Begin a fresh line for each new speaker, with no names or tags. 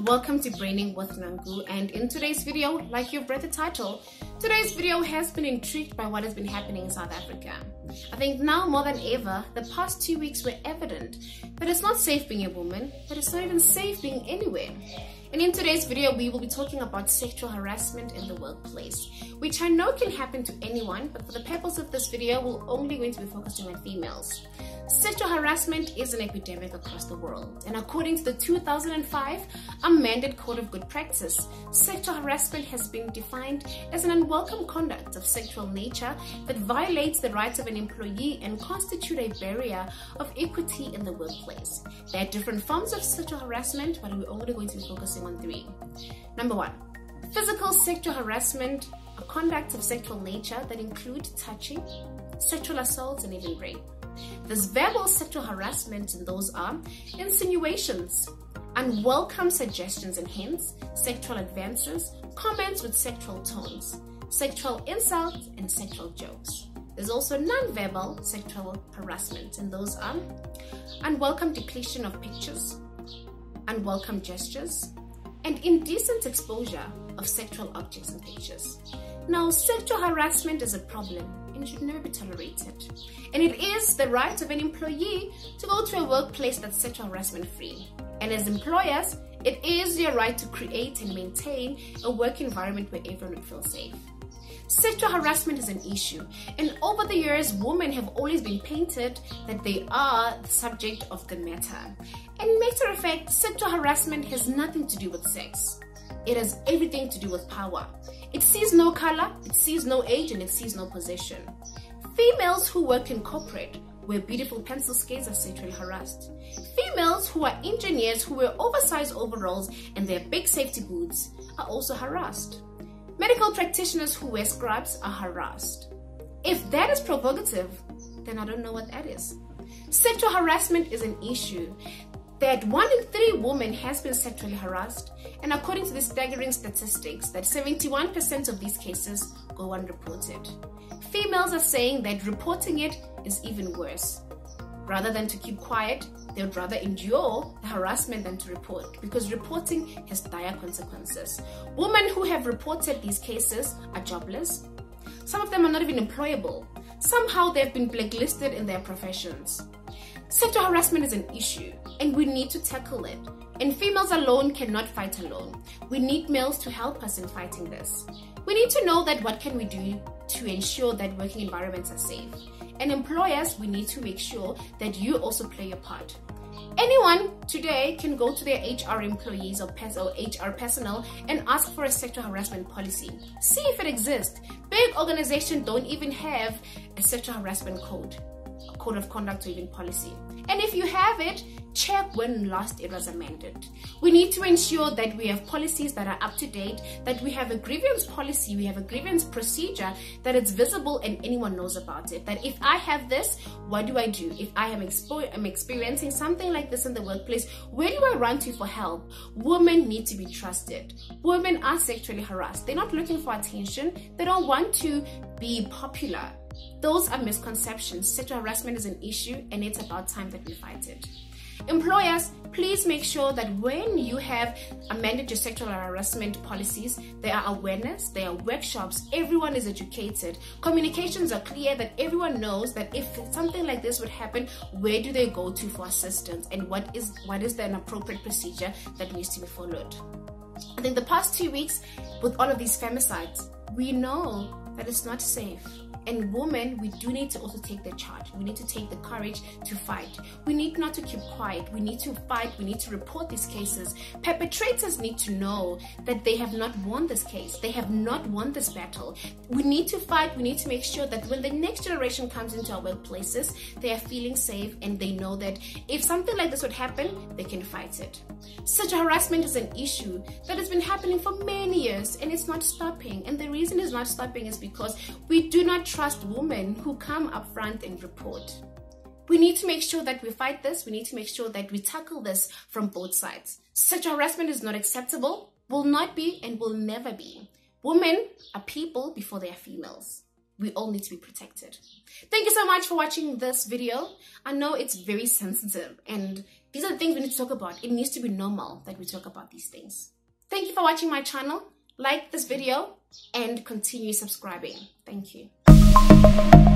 Welcome to Braining with Nangu, and in today's video, like you've read the title, today's video has been intrigued by what has been happening in South Africa. I think now more than ever, the past 2 weeks were evident that it's not safe being a woman, but it's not even safe being anywhere. And in today's video, we will be talking about sexual harassment in the workplace, which I know can happen to anyone, but for the purpose of this video, we're only going to be focusing on females. Sexual harassment is an epidemic across the world, and according to the 2005 amended Code of Good Practice, sexual harassment has been defined as an unwelcome conduct of sexual nature that violates the rights of an employee and constitute a barrier of equity in the workplace. There are different forms of sexual harassment, but we're only going to be focusing on 3. Number 1, physical sexual harassment, a conduct of sexual nature that include touching, sexual assaults, and even rape. There's verbal sexual harassment, and those are insinuations, unwelcome suggestions and hints, sexual advances, comments with sexual tones, sexual insults, and sexual jokes. There's also non-verbal sexual harassment, and those are unwelcome depletion of pictures, unwelcome gestures, and indecent exposure of sexual objects and pictures. Now, sexual harassment is a problem and should never be tolerated. And it is the right of an employee to go to a workplace that's sexual harassment free. And as employers, it is their right to create and maintain a work environment where everyone will feel safe. Sexual harassment is an issue, and over the years, women have always been painted that they are the subject of the matter. And matter of fact, sexual harassment has nothing to do with sex. It has everything to do with power. It sees no color, it sees no age, and it sees no position. Females who work in corporate, wear beautiful pencil skates, are sexually harassed. Females who are engineers who wear oversized overalls and their big safety boots are also harassed. Medical practitioners who wear scrubs are harassed. If that is provocative, then I don't know what that is. Sexual harassment is an issue that 1 in 3 women has been sexually harassed, and according to the staggering statistics, that 71% of these cases go unreported. Females are saying that reporting it is even worse. Rather than to keep quiet, they would rather endure the harassment than to report, because reporting has dire consequences. Women who have reported these cases are jobless. Some of them are not even employable. Somehow they've been blacklisted in their professions. Sexual harassment is an issue, and we need to tackle it. And females alone cannot fight alone. We need males to help us in fighting this. We need to know that what can we do to ensure that working environments are safe. And employers, we need to make sure that you also play your part. Anyone today can go to their HR employees or HR personnel and ask for a sexual harassment policy. See if it exists. Big organizations don't even have a sexual harassment code of conduct or even policy. And if you have it, check when last it was amended. We need to ensure that we have policies that are up to date, that we have a grievance policy, we have a grievance procedure, that it's visible and anyone knows about it. That if I have this, what do I do? If I am experiencing something like this in the workplace, where do I run to for help? Women need to be trusted. Women are sexually harassed. They're not looking for attention. They don't want to be popular. Those are misconceptions. Sexual harassment is an issue, and it's about time that we fight it. Employers, please make sure that when you have amended your sexual harassment policies, there are awareness, there are workshops, everyone is educated, communications are clear, that everyone knows that if something like this would happen, where do they go to for assistance, and what is an appropriate procedure that needs to be followed. I think the past 2 weeks, with all of these femicides, we know that it's not safe. And women, we do need to also take the charge. We need to take the courage to fight. We need not to keep quiet. We need to fight. We need to report these cases. Perpetrators need to know that they have not won this case. They have not won this battle. We need to fight. We need to make sure that when the next generation comes into our workplaces, they are feeling safe and they know that if something like this would happen, they can fight it. Sexual harassment is an issue that has been happening for many years, and it's not stopping. And the reason it's not stopping is because we do not trust women who come up front and report. We need to make sure that we fight this. We need to make sure that we tackle this from both sides. Sexual harassment is not acceptable, will not be, and will never be. Women are people before they are females. we all need to be protected. Thank you so much for watching this video. I know it's very sensitive and these are the things we need to talk about. It needs to be normal that we talk about these things. Thank you for watching my channel. Like this video and continue subscribing. Thank you.